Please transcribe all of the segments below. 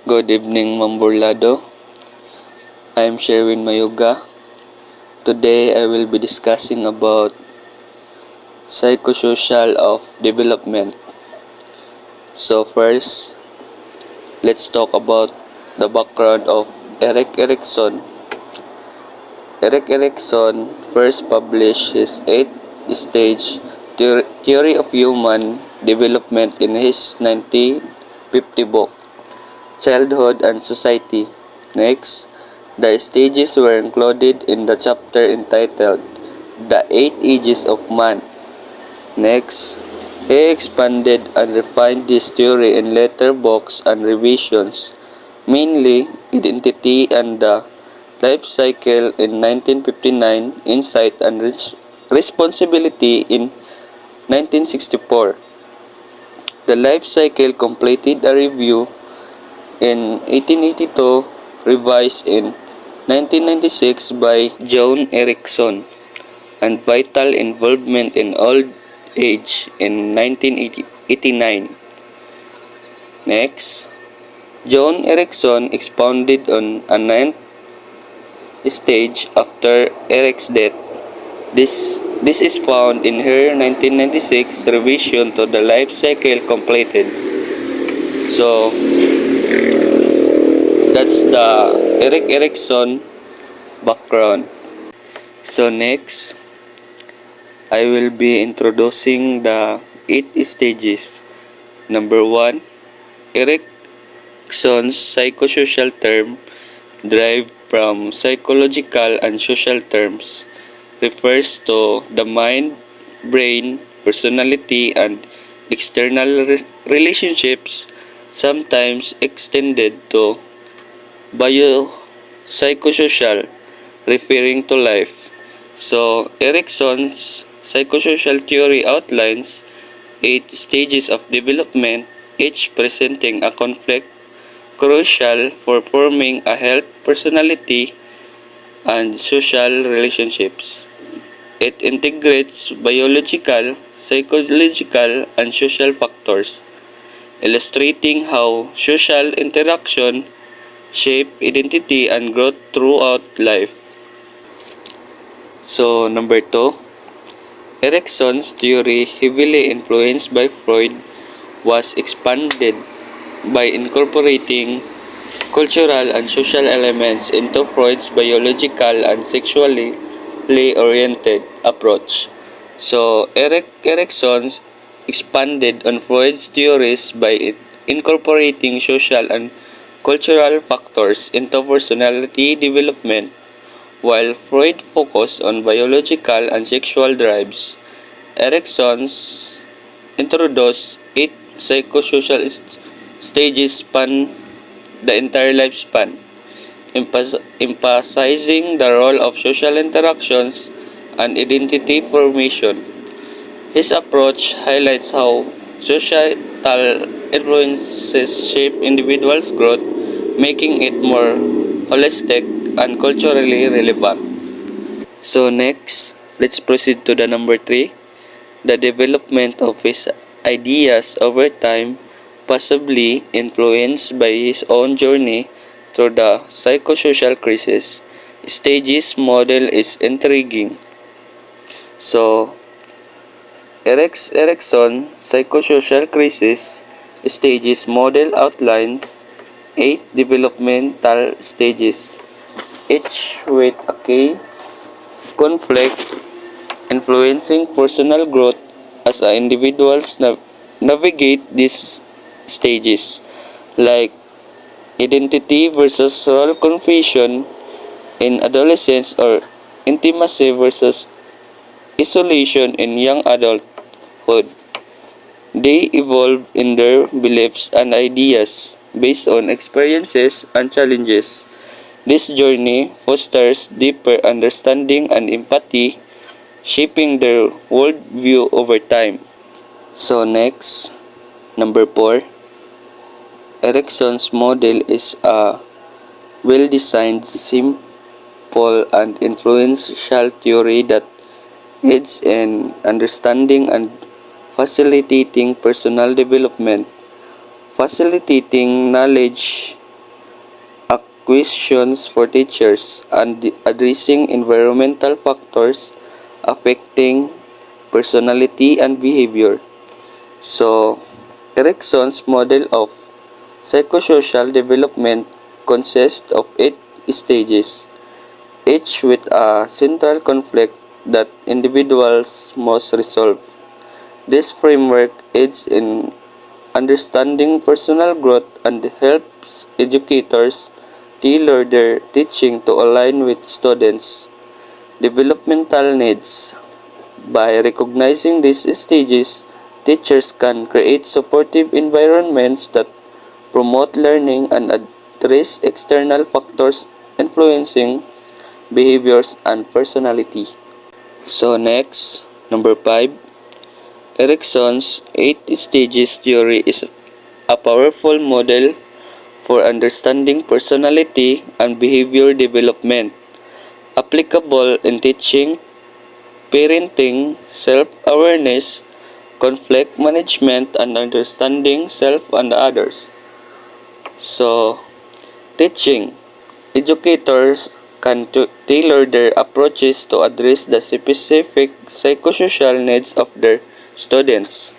Good evening, Mamburlado. I am Sherwin Mayuga. Today I will be discussing about psychosocial of development. So first, let's talk about the background of Erik Erikson. Erik Erikson first published his 8-stage theory of human development in his 1950 book, Childhood and Society. Next, the stages were included in the chapter entitled The 8 Ages of Man. Next, he expanded and refined this theory in later books and revisions, mainly Identity and the Life Cycle in 1959, Insight and Responsibility in 1964. The Life Cycle completed a review in 1882, revised in 1996 by John Erickson, and Vital Involvement in Old Age in 1989. Next, John Erickson expounded on a ninth stage after Eric's death. This is found in her 1996 revision to the Life Cycle completed. So, that's the Erik Erikson background. So next, I will be introducing the 8 stages. Number 1, Erikson's psychosocial term, derived from psychological and social terms, refers to the mind, brain, personality, and external relationships, sometimes extended to biopsychosocial, referring to life. So, Erikson's psychosocial theory outlines 8 stages of development, each presenting a conflict crucial for forming a healthy personality and social relationships. It integrates biological, psychological, and social factors, illustrating how social interaction shape identity and growth throughout life. So, number 2, Erikson's theory, heavily influenced by Freud, was expanded by incorporating cultural and social elements into Freud's biological and sexually oriented approach. So, Erikson expanded on Freud's theories by incorporating social and cultural factors into personality development, while Freud focused on biological and sexual drives. Erikson introduced 8 psychosocial stages span the entire lifespan, emphasizing the role of social interactions and identity formation. His approach highlights how societal influences shape individuals' growth, making it more holistic and culturally relevant. So next, let's proceed to the number 3, the development of his ideas over time, possibly influenced by his own journey through the psychosocial crisis. Stages model is intriguing. So, Erikson psychosocial crisis stages model outlines 8 developmental stages, each with a key conflict influencing personal growth as individuals navigate these stages, like identity versus role confusion in adolescence or intimacy versus isolation in young adulthood. They evolve in their beliefs and ideas based on experiences and challenges. This journey fosters deeper understanding and empathy, shaping their worldview over time. So next, number 4, Erikson's model is a well-designed, simple, and influential theory that aids in understanding and facilitating personal development, facilitating knowledge questions for teachers and addressing environmental factors affecting personality and behavior. So, Erickson's model of psychosocial development consists of 8 stages, each with a central conflict that individuals must resolve. This framework aids in understanding personal growth and helps educators tailor their teaching to align with students' developmental needs. By recognizing these stages, teachers can create supportive environments that promote learning and address external factors influencing behaviors and personality. So next, number 5, Erickson's 8 stages theory is a powerful model for understanding personality and behavior development, applicable in teaching, parenting, self-awareness, conflict management, and understanding self and others. So, teaching. Educators can tailor their approaches to address the specific psychosocial needs of their students,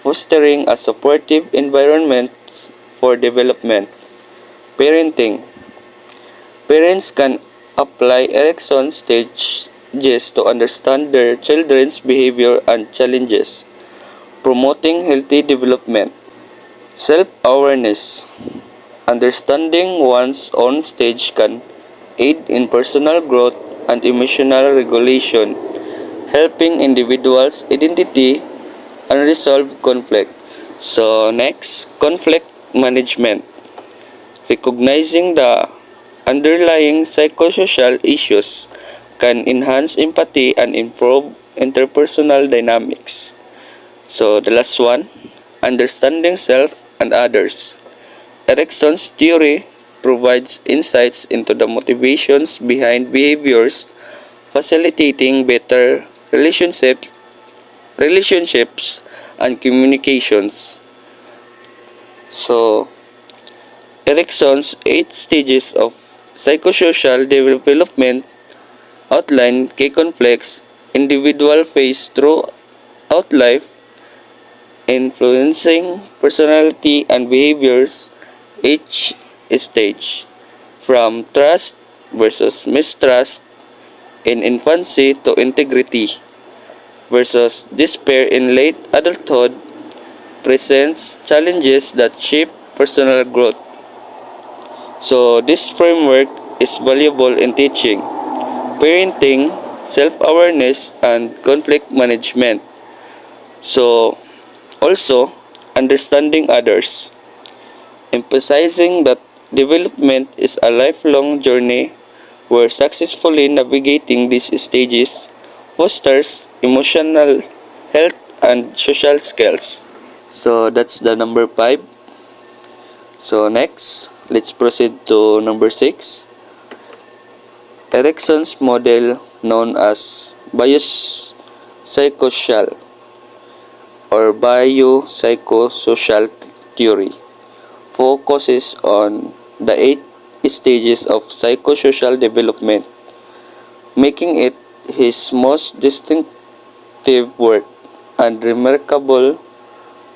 fostering a supportive environment for development. Parenting. Parents can apply Erickson's stages to understand their children's behavior and challenges, promoting healthy development. Self-awareness. Understanding one's own stage can aid in personal growth and emotional regulation, helping individuals identify and resolve conflict. So next, conflict management. Recognizing the underlying psychosocial issues can enhance empathy and improve interpersonal dynamics. So the last one, understanding self and others. Erickson's theory provides insights into the motivations behind behaviors, facilitating better relationships and communications. So, Erickson's 8 stages of psychosocial development outline key conflicts individuals face throughout life, influencing personality and behaviors each stage, from trust versus mistrust in infancy to integrity versus despair in late adulthood, presents challenges that shape personal growth. So, this framework is valuable in teaching, parenting, self-awareness, and conflict management. So, also, understanding others, emphasizing that development is a lifelong journey where successfully navigating these stages fosters emotional health and social skills. So that's the number 5. So next, let's proceed to number 6. Erickson's model, known as biopsychosocial or biopsychosocial theory, focuses on the 8 stages of psychosocial development, making it his most distinctive work and remarkable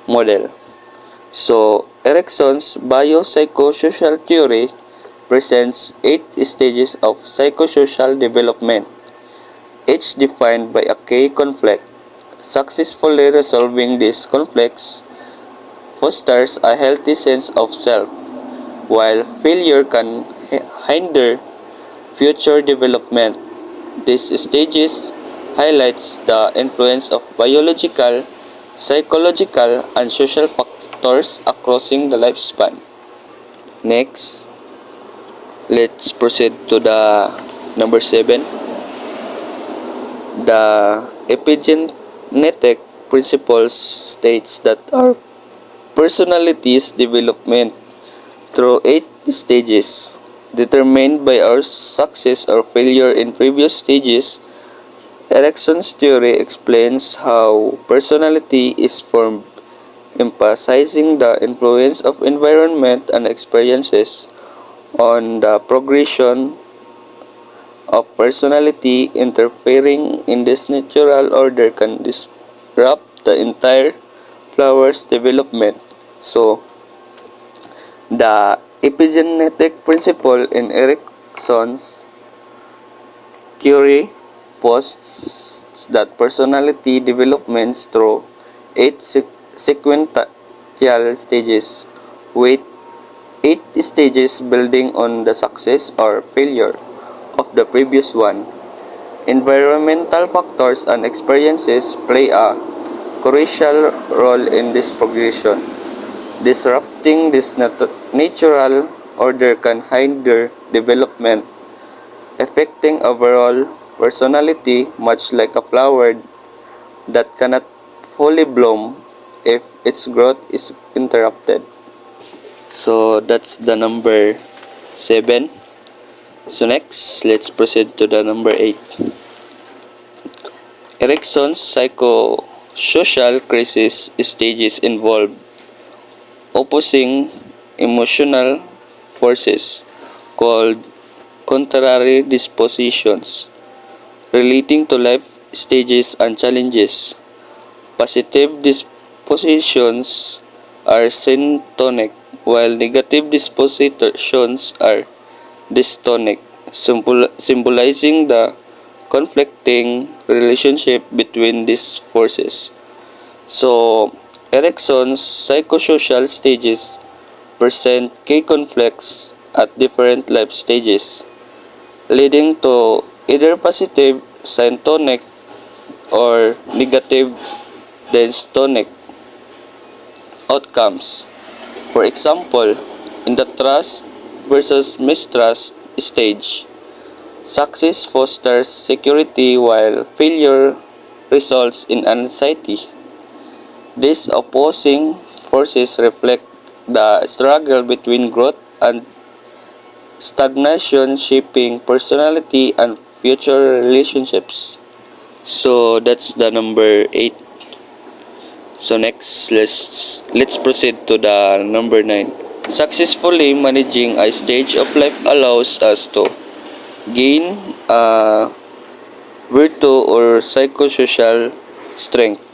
model. So, Erickson's biopsychosocial theory presents 8 stages of psychosocial development, each defined by a key conflict. Successfully resolving these conflicts fosters a healthy sense of self, while failure can hinder future development. These stages highlights the influence of biological, psychological, and social factors across the lifespan. Next, let's proceed to the number 7. The epigenetic principles states that our personality's development through 8 stages, determined by our success or failure in previous stages. Erickson's theory explains how personality is formed, emphasizing the influence of environment and experiences on the progression of personality. Interfering in this natural order can disrupt the entire flower's development. So, the epigenetic principle in Erickson's theory posits that personality developments through eight sequential stages, with eight stages building on the success or failure of the previous one. Environmental factors and experiences play a crucial role in this progression. Disrupting this natural order can hinder development, affecting overall personality, much like a flower that cannot fully bloom if its growth is interrupted. So that's the number 7. So next, let's proceed to the number 8. Erickson's psychosocial crisis stages involve opposing emotional forces called contrary dispositions relating to life stages and challenges. Positive dispositions are syntonic, while negative dispositions are dystonic, symbolizing the conflicting relationship between these forces. So, Erickson's psychosocial stages present key conflicts at different life stages, leading to either positive syntonic or negative dystonic outcomes. For example, in the trust versus mistrust stage, success fosters security while failure results in anxiety. These opposing forces reflect the struggle between growth and stagnation, shaping personality and future relationships. So that's the number 8. So next, let's proceed to the number 9. Successfully managing a stage of life allows us to gain a virtue or psychosocial strength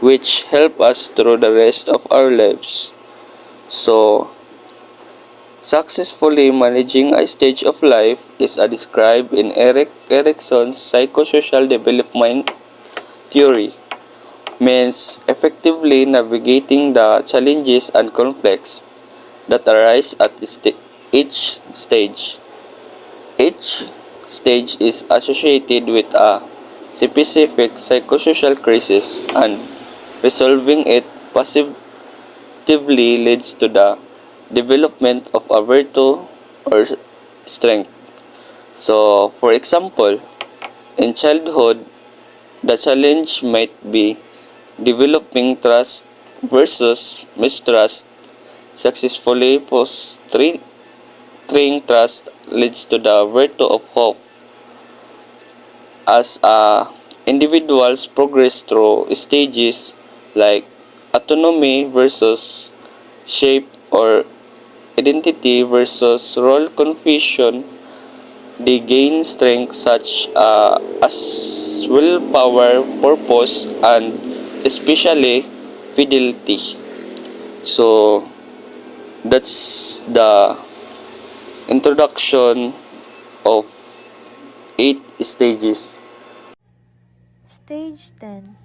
which help us through the rest of our lives. So, successfully managing a stage of life is described in Erickson's psychosocial development theory, means effectively navigating the challenges and conflicts that arise at each stage. Each stage is associated with a specific psychosocial crisis, and resolving it positively leads to the development of a virtue or strength. So, for example, in childhood, the challenge might be developing trust versus mistrust. Successfully fostering trust leads to the virtue of hope. As individuals progress through stages like autonomy versus shape or identity versus role confusion, they gain strength such as willpower, purpose, and especially fidelity. So that's the introduction of 8 stages. Stage 10.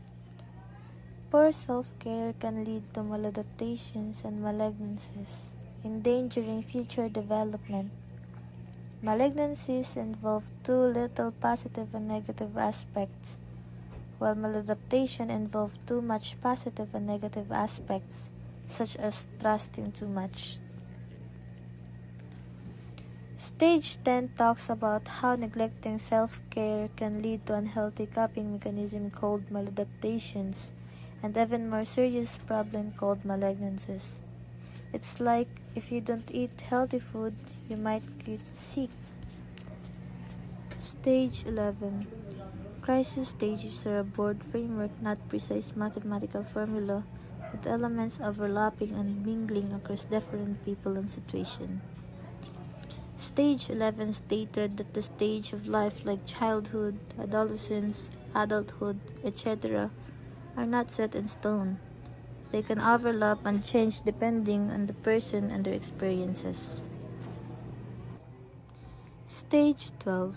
Poor self-care can lead to maladaptations and malignancies, endangering future development. Malignancies involve too little positive and negative aspects, while maladaptation involves too much positive and negative aspects, such as trusting too much. Stage 10 talks about how neglecting self-care can lead to unhealthy coping mechanism called maladaptations, and even more serious problem called malignancies. It's like if you don't eat healthy food, you might get sick. Stage 11. Crisis stages are a broad framework, not precise mathematical formula, with elements overlapping and mingling across different people and situations. Stage 11 stated that the stage of life like childhood, adolescence, adulthood, etc. are not set in stone. They can overlap and change depending on the person and their experiences. Stage 12.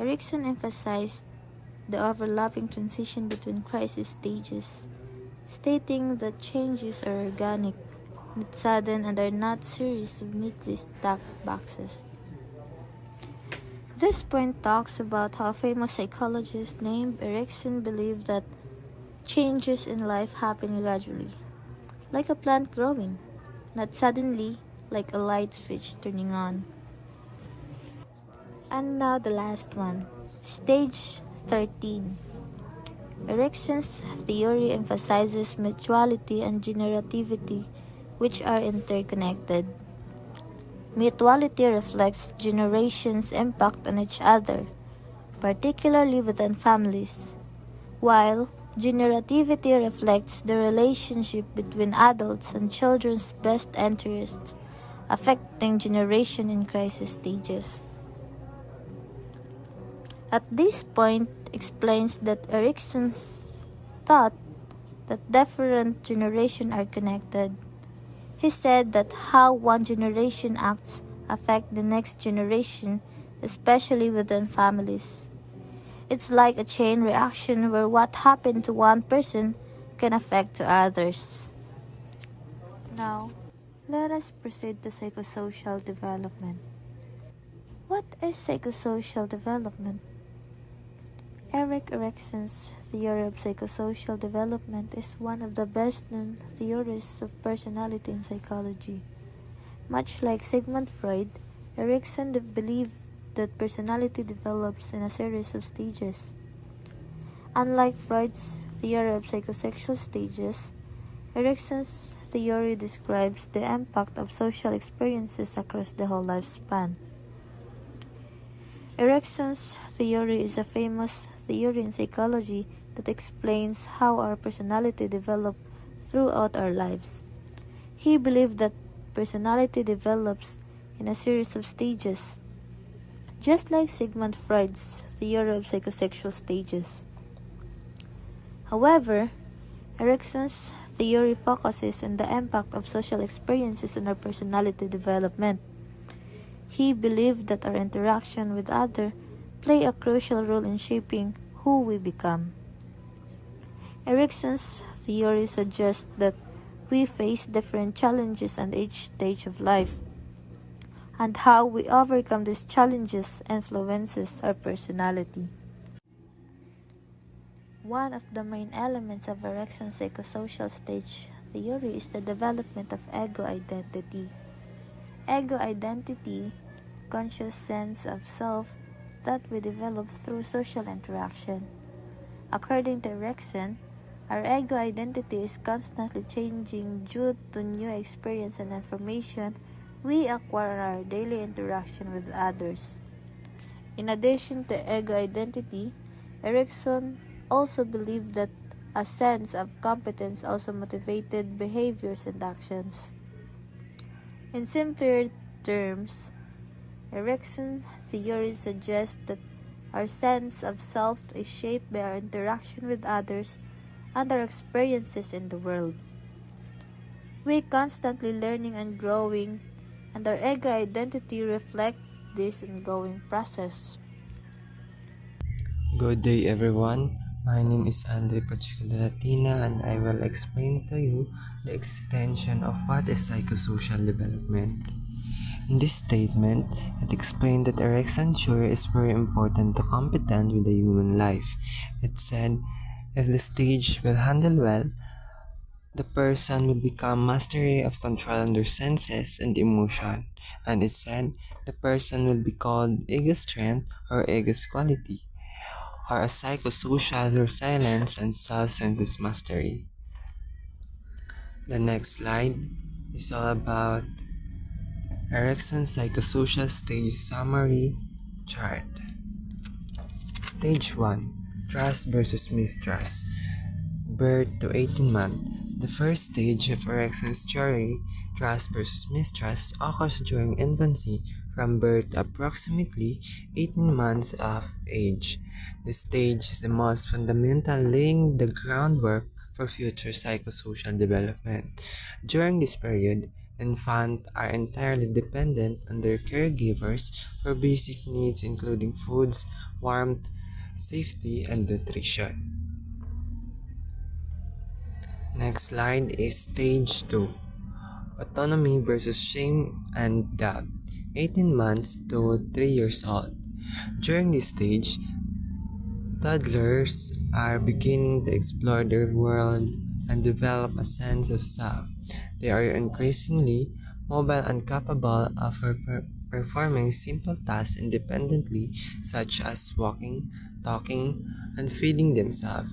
Erikson emphasized the overlapping transition between crisis stages, stating that changes are organic, not sudden, and are not series of neatly stacked boxes. This point talks about how a famous psychologist named Erikson believed that changes in life happen gradually, like a plant growing, not suddenly, like a light switch turning on. And now the last one, stage 13. Erikson's theory emphasizes mutuality and generativity, which are interconnected. Mutuality reflects generations' impact on each other, particularly within families, while generativity reflects the relationship between adults and children's best interests, affecting generation in crisis stages. At this point explains that Erikson thought that different generations are connected. He said that how one generation acts affect the next generation, especially within families. It's like a chain reaction where what happened to one person can affect to others. Now, let us proceed to psychosocial development. What is psychosocial development? Erik Erikson's theory of psychosocial development is one of the best-known theories of personality in psychology. Much like Sigmund Freud, Erikson believed that personality develops in a series of stages. Unlike Freud's theory of psychosexual stages, Erikson's theory describes the impact of social experiences across the whole lifespan. Erikson's theory is a famous theory in psychology that explains how our personality develops throughout our lives. He believed that personality develops in a series of stages, just like Sigmund Freud's theory of psychosexual stages. However, Erikson's theory focuses on the impact of social experiences on our personality development. He believed that our interaction with others play a crucial role in shaping who we become. Erikson's theory suggests that we face different challenges at each stage of life, and how we overcome these challenges influences our personality. One of the main elements of Erikson's psychosocial stage theory is the development of ego identity. Ego identity, conscious sense of self that we develop through social interaction. According to Erikson, our ego identity is constantly changing due to new experience and information we acquire in our daily interaction with others. In addition to ego identity, Erikson also believed that a sense of competence also motivated behaviors and actions. In simpler terms, Erikson's theory suggests that our sense of self is shaped by our interaction with others and our experiences in the world. We constantly learning and growing, and our ego identity reflects this ongoing process. Good day everyone, my name is Andre Pacheco de Latina and I will explain to you the extension of what is psychosocial development. In this statement, it explained that Erikson's theory is very important to competence with the human life. It said, if the stage will handle well, the person will become mastery of control on their senses and emotion. And it said, the person will be called ego strength or ego's quality, or a psychosocial resilience and self-senses mastery. The next slide is all about Erikson's psychosocial stage summary chart. Stage 1. Trust versus mistrust. Birth to 18 months. The first stage of Erikson's theory, trust versus mistrust, occurs during infancy, from birth to approximately 18 months of age. This stage is the most fundamental, laying the groundwork for future psychosocial development. During this period, infants are entirely dependent on their caregivers for basic needs including foods, warmth, safety, and nutrition. Next slide is stage 2. Autonomy versus shame and doubt. 18 months to 3 years old. During this stage, toddlers are beginning to explore their world and develop a sense of self. They are increasingly mobile and capable of performing simple tasks independently, such as walking, talking, and feeding themselves.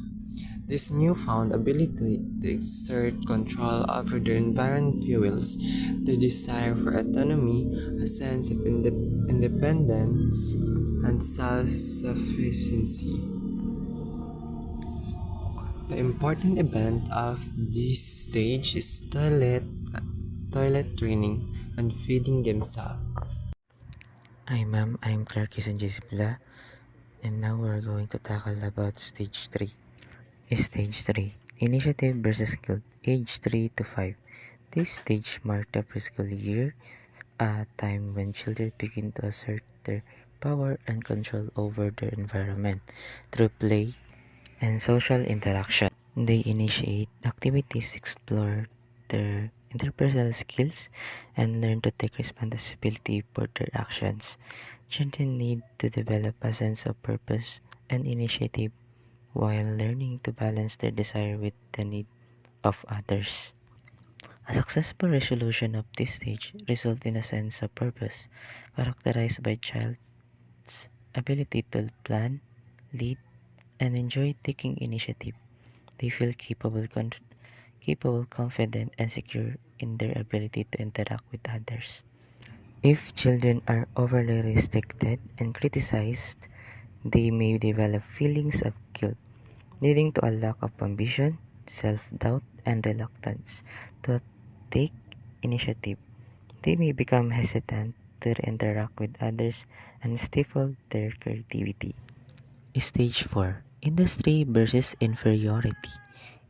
This newfound ability to exert control over their environment fuels their desire for autonomy, a sense of independence, and self-sufficiency. The important event of this stage is toilet training and feeding themselves. Hi ma'am, I'm Clark Jesipla, and now we're going to tackle about stage 3. Stage 3, Initiative versus Guilt, age 3 to 5. This stage marked the preschool year, a time when children begin to assert their power and control over their environment through play and social interaction. They initiate activities, explore their interpersonal skills, and learn to take responsibility for their actions. Children need to develop a sense of purpose and initiative while learning to balance their desire with the need of others. A successful resolution of this stage results in a sense of purpose, characterized by child's ability to plan, lead, and enjoy taking initiative. They feel capable, confident, and secure in their ability to interact with others. If children are overly restricted and criticized, they may develop feelings of guilt, leading to a lack of ambition, self-doubt, and reluctance to take initiative. They may become hesitant to interact with others and stifle their creativity. Stage 4, Industry versus Inferiority,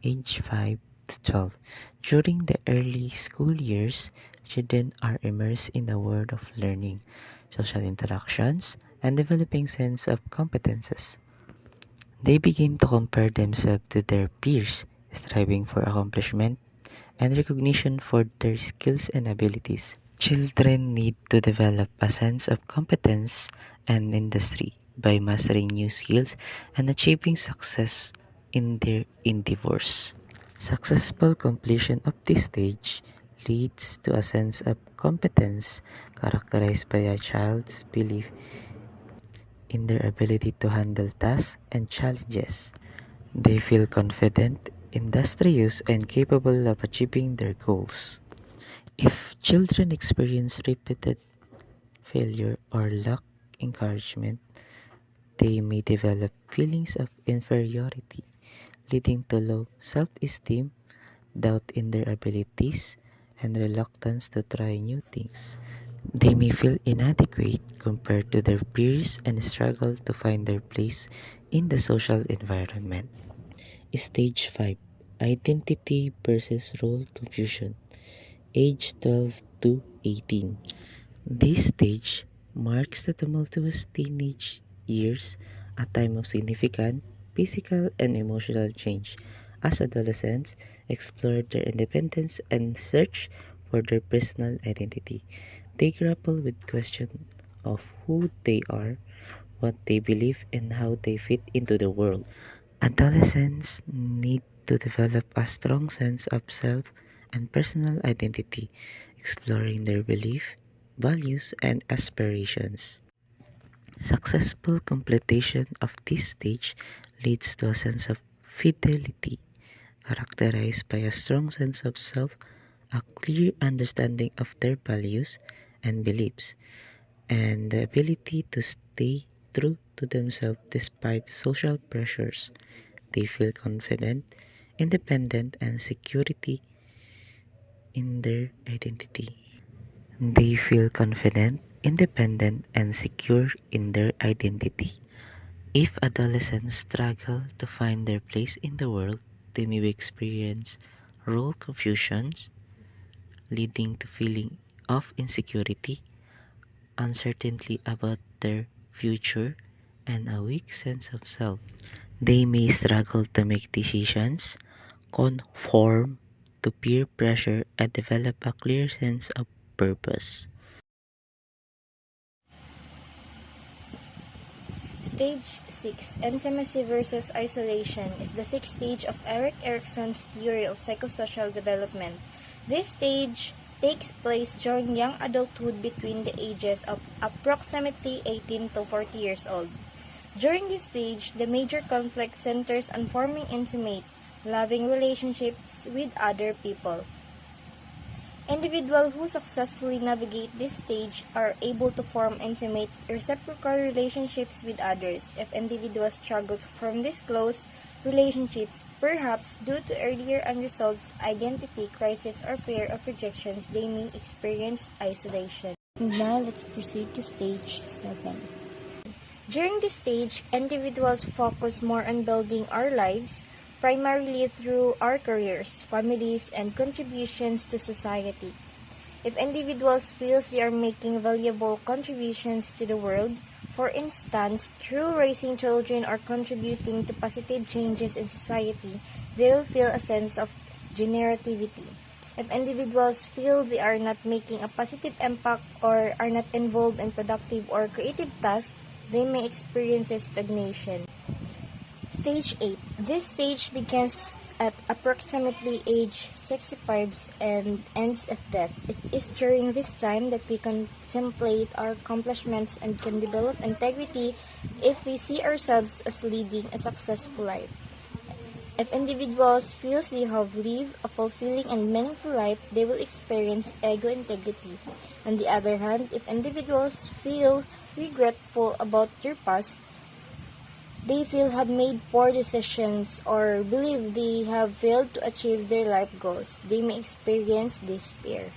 age 5 to 12. During the early school years, children are immersed in the world of learning, social interactions, and developing sense of competences. They begin to compare themselves to their peers, striving for accomplishment and recognition for their skills and abilities. Children need to develop a sense of competence and industry by mastering new skills and achieving success in their endeavors. Successful completion of this stage leads to a sense of competence characterized by a child's belief in their ability to handle tasks and challenges. They feel confident, industrious, and capable of achieving their goals. If children experience repeated failure or lack encouragement, they may develop feelings of inferiority, leading to low self-esteem, doubt in their abilities, and reluctance to try new things. They may feel inadequate compared to their peers and struggle to find their place in the social environment. Stage 5, Identity versus Role Confusion, age 12 to 18. This stage marks the tumultuous teenage years, a time of significant physical and emotional change, as adolescents explore their independence and search for their personal identity. They grapple with questions of who they are, what they believe, and how they fit into the world. Adolescents need to develop a strong sense of self and personal identity, exploring their belief, values, and aspirations. Successful completion of this stage leads to a sense of fidelity, characterized by a strong sense of self, a clear understanding of their values and beliefs, and the ability to stay true to themselves despite social pressures. They feel confident, independent, and security in their identity. They feel confident, independent and secure in their identity. If adolescents struggle to find their place in the world, they may experience role confusions, leading to feeling of insecurity, uncertainty about their future, and a weak sense of self. They may struggle to make decisions, conform to peer pressure, and develop a clear sense of purpose. Stage 6, Intimacy versus Isolation, is the sixth stage of Erik Erikson's theory of psychosocial development. This stage takes place during young adulthood between the ages of approximately 18 to 40 years old. During this stage, the major conflict centers on forming intimate, loving relationships with other people. Individuals who successfully navigate this stage are able to form intimate, reciprocal relationships with others. If individuals struggle to form these close relationships, perhaps due to earlier unresolved identity crisis or fear of rejections, they may experience isolation. Now let's proceed to stage 7. During this stage, individuals focus more on building our lives, primarily through our careers, families, and contributions to society. If individuals feel they are making valuable contributions to the world, for instance, through raising children or contributing to positive changes in society, they will feel a sense of generativity. If individuals feel they are not making a positive impact or are not involved in productive or creative tasks, they may experience stagnation. Stage 8. This stage begins at approximately age 65 and ends at death. It is during this time that we contemplate our accomplishments and can develop integrity if we see ourselves as leading a successful life. If individuals feel they have lived a fulfilling and meaningful life, they will experience ego integrity. On the other hand, if individuals feel regretful about their past, they feel have made poor decisions or believe they have failed to achieve their life goals, they may experience despair.